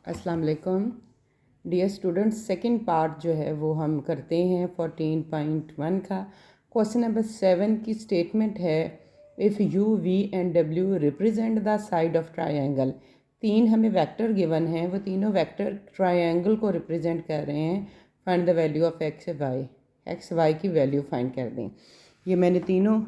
अस्सलाम वालेकुम dear students. Second part जो है वो हम करते हैं 14.1 का। क्वेश्चन नंबर 7 की स्टेटमेंट है if U V and W represent the side of triangle. तीन हमें वेक्टर गिवन हैं, वो तीनों वेक्टर ट्रायंगल को रिप्रेजेंट कर रहे हैं। Find the value of x y की वैल्यू फाइंड कर दें। ये मैंने तीनों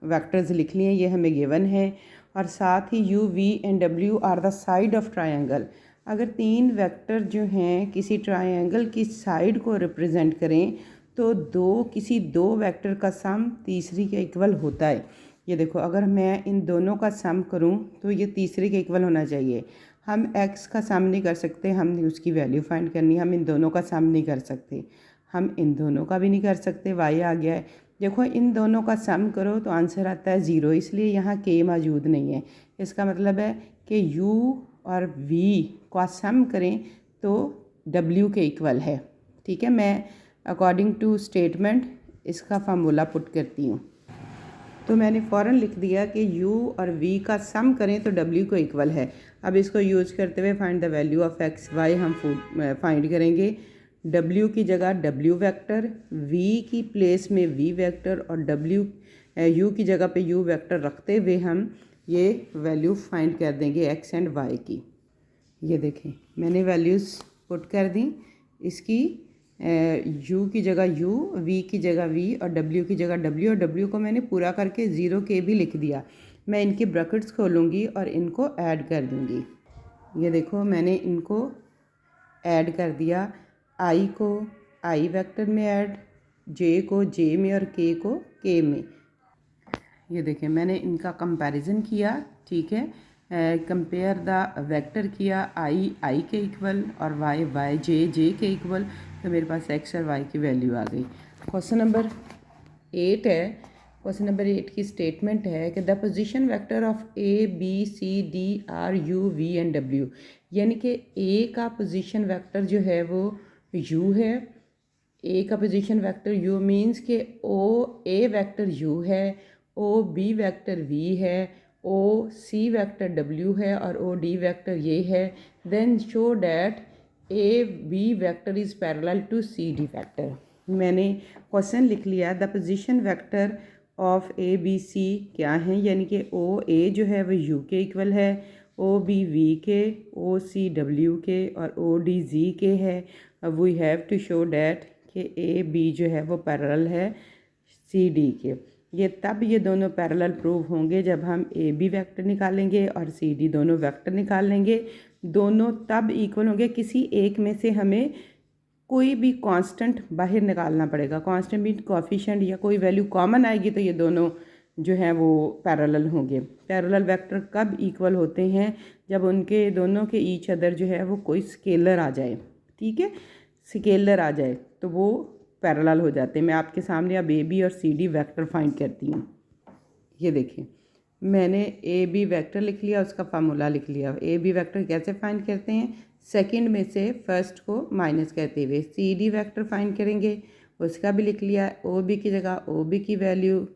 वेक्टर्स लिख लिए हैं, ये हमें गिवन है। और साथ ही U V and W are the side of triangle. अगर तीन वेक्टर जो हैं किसी ट्रायंगल की साइड को रिप्रेजेंट करें तो किसी दो वेक्टर का सम तीसरी के इक्वल होता है। ये देखो, अगर मैं इन दोनों का सम करूं तो ये तीसरे के इक्वल होना चाहिए। हम x का सम नहीं कर सकते, हमने उसकी वैल्यू फाइंड करनी। हम इन दोनों का सम नहीं कर सकते, हम इन दोनों का भी नहीं कर सकते। y आ गया है, देखो इन दोनों का सम करो तो आंसर आता है 0, इसलिए यहाँ k मौजूद नहीं है। इसका मतलब है कि u और v का सम करें तो w के इक्वल है। ठीक है, मैं अकॉर्डिंग टू स्टेटमेंट इसका फार्मूला पुट करती हूँ। तो मैंने फ़ौरन लिख दिया कि u और v का सम करें तो w को इक्वल है। अब इसको यूज़ करते हुए find the value of x y हम फाइंड करेंगे। w की जगह w वेक्टर, v की प्लेस में v वेक्टर और u की जगह पे u वेक्टर रखते हुए हम ये वैल्यू फाइंड कर देंगे x एंड y की। ये देखें, मैंने वैल्यूज़ पुट कर दी। इसकी u की जगह u, v की जगह v और w की जगह w, और w को मैंने पूरा करके 0 के भी लिख दिया। मैं इनके ब्रैकेट्स खोलूँगी और इनको ऐड कर दूँगी। ये देखो, मैंने इनको ऐड कर दिया। i को i वेक्टर में ऐड, j को j में और k को k में। ये देखें, मैंने इनका कंपैरिजन किया। ठीक है, कंपेयर द वेक्टर किया, i के इक्वल और y j के इक्वल, तो मेरे पास x और y की वैल्यू आ गई। क्वेश्चन नंबर 8 है। क्वेश्चन नंबर 8 की स्टेटमेंट है कि the position vector of a b c d r u v and w, यानी कि a का पोजीशन वेक्टर जो है वो u है। a का पोजीशन वेक्टर u मीन्स कि a वेक्टर u है, b वेक्टर v है, c वेक्टर w है और d वेक्टर ये है। Then show that b vector is parallel to d vector. मैंने क्वेश्चन लिख लिया। The position vector of a b c क्या है, यानी कि a जो है वो u के इक्वल है, b v के, c w के और d z के है। We have to show that कि a b जो है वो पैरेलल है c d के। ये दोनों पैरेलल प्रूव होंगे जब हम ए बी वेक्टर निकालेंगे और सी डी दोनों वेक्टर निकाल लेंगे। दोनों तब इक्वल होंगे। किसी एक में से हमें कोई भी कांस्टेंट बाहर निकालना पड़ेगा। कांस्टेंट मीन कोएफिशिएंट या कोई वैल्यू कॉमन आएगी तो ये दोनों जो हैं वो पैरेलल होंगे। पैरेलल वेक्टर कब इक्वल होते हैं, जब उनके दोनों के ईच अदर जो है वो कोई स्केलर आ जाए। ठीक है, स्केलर आ जाए तो वो पैरेलल हो जाते हैं। मैं आपके सामने अब ए बी और सी डी वेक्टर फाइंड करती हूँ। ये देखिए, मैंने ए बी वेक्टर लिख लिया, उसका फार्मूला लिख लिया। ए बी वेक्टर कैसे फाइंड करते हैं, सेकंड में से फर्स्ट को माइनस करते हुए। सी डी वेक्टर फाइंड करेंगे, उसका भी लिख लिया। ओ बी की जगह ओ बी की वैल्यू,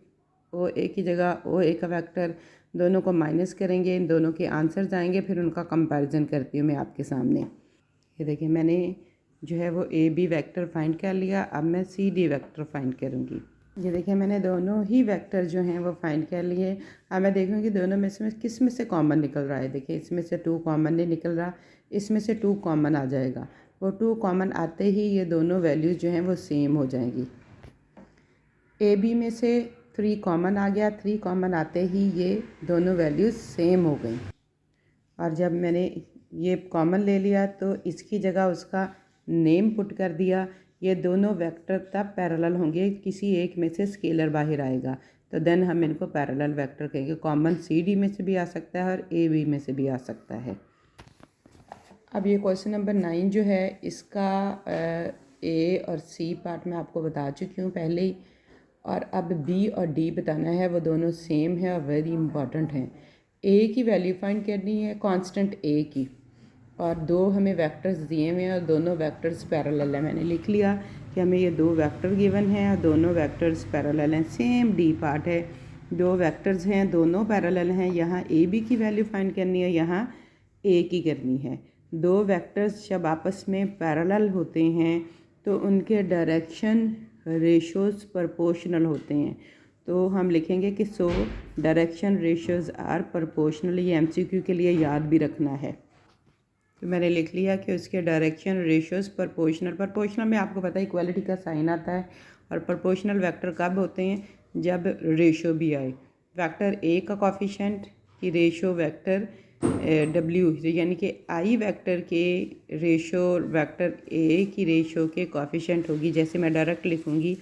ओ ए की जगह ओ ए का वेक्टर, दोनों को माइनस करेंगे, इन दोनों के आंसर्स आएंगे, फिर उनका कंपैरिजन करती हूँ मैं आपके सामने। ये देखिए, मैंने जो है वो ए बी वेक्टर फाइंड कर लिया। अब मैं सी डी वेक्टर फाइंड करूँगी। ये देखिए, मैंने दोनों ही वेक्टर जो हैं वो फाइंड कर लिए। अब मैं देखूँगी दोनों में से किस में से कॉमन निकल रहा है। देखिए, इसमें से 2 कॉमन नहीं निकल रहा, इसमें से 2 कॉमन आ जाएगा। वो 2 कॉमन आते ही ये दोनों वैल्यूज़ जो हैं वो सेम हो जाएंगी। ए बी में से 3 कॉमन आ गया, 3 कॉमन आते ही ये दोनों वैल्यूज़ सेम हो गई। और जब मैंने ये कॉमन ले लिया तो इसकी जगह उसका नेम पुट कर दिया। ये दोनों वेक्टर तब पैरेलल होंगे किसी एक में से स्केलर बाहर आएगा, तो देन हम इनको पैरेलल वेक्टर कहेंगे। कॉमन सी डी में से भी आ सकता है और ए बी में से भी आ सकता है। अब ये क्वेश्चन नंबर 9 जो है, इसका ए और सी पार्ट मैं आपको बता चुकी हूँ पहले ही, और अब बी और डी बताना है। वो दोनों सेम है और वेरी इंपॉर्टेंट हैं। ए की वैल्यू फाइंड करनी है, कांस्टेंट ए की, और 2 हमें वेक्टर्स दिए हुए हैं और दोनों वेक्टर्स पैरेलल है। मैंने लिख लिया कि हमें ये 2 वेक्टर गिवन हैं और दोनों वेक्टर्स पैरेलल हैं। सेम डी पार्ट है, 2 वेक्टर्स हैं, दोनों पैरेलल हैं। यहाँ ए बी की वैल्यू फाइंड करनी है, यहाँ ए की करनी है। दो वेक्टर्स जब आपस में पैरेलल होते हैं तो उनके डायरेक्शन रेशोज़ प्रोपोर्शनल होते हैं। तो हम लिखेंगे कि so direction ratios are proportional. ये एमसीक्यू के लिए याद भी रखना है। तो मैंने लिख लिया कि उसके डायरेक्शन रेशोज़ प्रोपोर्शनल में आपको पता है इक्वालिटी का साइन आता है, और प्रोपोर्शनल वेक्टर कब होते हैं जब रेशो भी आए। वेक्टर ए का कॉफिशेंट की रेशो वेक्टर डब्ल्यू यानी कि आई वेक्टर के रेशो वेक्टर ए की रेशो के कॉफिशेंट होगी। जैसे मैं डायरेक्ट लिखूँगी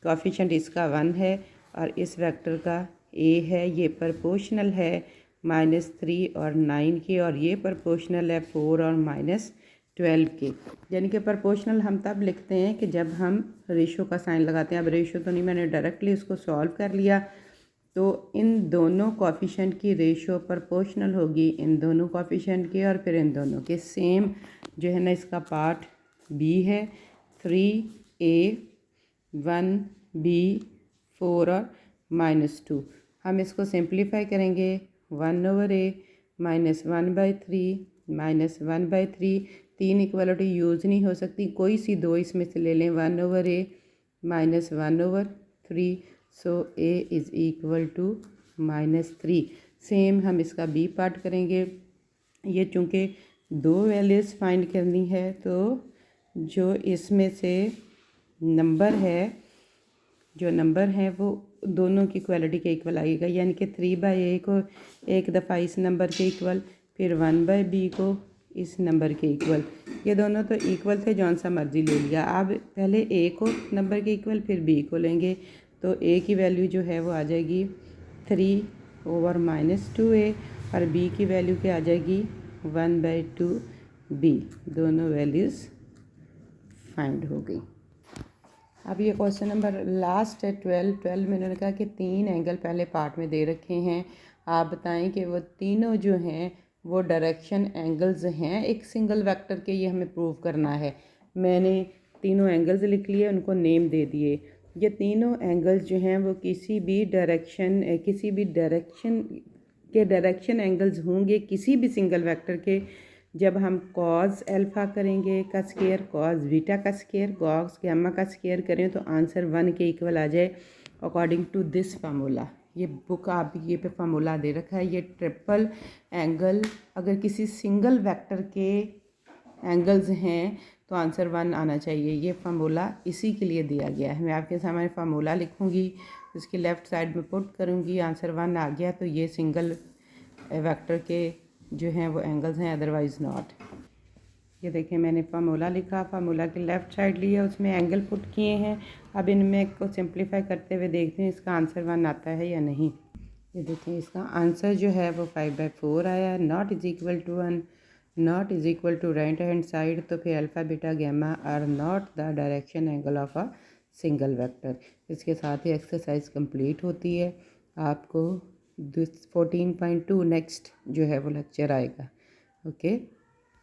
कॉफिशेंट इसका 1 है और इस वेक्टर का ए है, ये प्रोपोर्शनल है -3 और 9 के, और ये प्रोपोर्शनल है 4 और -12 के। यानी कि प्रोपोर्शनल हम तब लिखते हैं कि जब हम रेशो का साइन लगाते हैं। अब रेशो तो नहीं, मैंने डायरेक्टली इसको सॉल्व कर लिया। तो इन दोनों कॉफिशेंट की रेशो प्रोपोर्शनल होगी इन दोनों कॉफिशेंट के, और फिर इन दोनों के सेम जो है ना इसका पार्ट बी है 3a 1b 4 और -2। हम इसको सिंप्लीफाई करेंगे 1/a -1/3 -1/3। 3 इक्वलिटी यूज़ नहीं हो सकती, कोई सी दो इसमें से ले लें। 1/a -1/3, so a is equal to -3। Same हम इसका बी पार्ट करेंगे। ये चूँकि दो वैल्यूज़ फाइंड करनी है तो जो इसमें से नंबर है वो दोनों की क्वालिटी के इक्वल आएगा। यानी कि 3/a को एक दफ़ा इस नंबर के इक्वल, फिर 1/b को इस नंबर के इक्वल। ये दोनों तो इक्वल थे, जौन सा मर्जी ले लिया। अब पहले a को नंबर के इक्वल फिर b को लेंगे, तो a की वैल्यू जो है वो आ जाएगी 3/-2a और b की वैल्यू क्या आ जाएगी 1/2b। दोनों वैल्यूज़ फाइंड हो गई। अब ये क्वेश्चन नंबर लास्ट है 12 में उन्होंने कहा कि 3 एंगल पहले पार्ट में दे रखे हैं। आप बताएं कि वो तीनों जो हैं वो डायरेक्शन एंगल्स हैं एक सिंगल वेक्टर के। ये हमें प्रूव करना है। मैंने तीनों एंगल्स लिख लिए, उनको नेम दे दिए। ये तीनों एंगल्स जो हैं वो किसी भी डायरेक्शन के डायरेक्शन एंगल्स होंगे किसी भी सिंगल वेक्टर के। जब हम कॉस अल्फ़ा करेंगे का स्क्वायर, कॉस बीटा का स्क्वायर, कॉस गामा का स्क्वायर करें तो आंसर 1 के इक्वल आ जाए अकॉर्डिंग टू दिस फार्मूला। ये बुक आप ये पे फार्मूला दे रखा है। ये ट्रिपल एंगल अगर किसी सिंगल वेक्टर के एंगल्स हैं तो आंसर 1 आना चाहिए। ये फार्मूला इसी के लिए दिया गया है। मैं आपके सामने फार्मूला लिखूँगी, इसकी लेफ़्ट साइड में पुट करूँगी, आंसर 1 आ गया तो ये सिंगल वेक्टर के जो हैं वो एंगल्स हैं, अदरवाइज़ नॉट। ये देखें मैंने फार्मूला लिखा, फार्मूला की लेफ़्ट साइड लिया, उसमें एंगल पुट किए हैं। अब इनमें को सिंप्लीफाई करते हुए देखते हैं इसका आंसर 1 आता है या नहीं। ये देखें इसका आंसर जो है वो 5/4 आया। Not is equal to 1, not is equal to right hand side, तो फिर alpha beta gamma are not the direction angle of a single vector. इसके साथ ही एक्सरसाइज कंप्लीट होती है। आपको 14.2 नेक्स्ट जो है वो लेक्चर आएगा। ओके।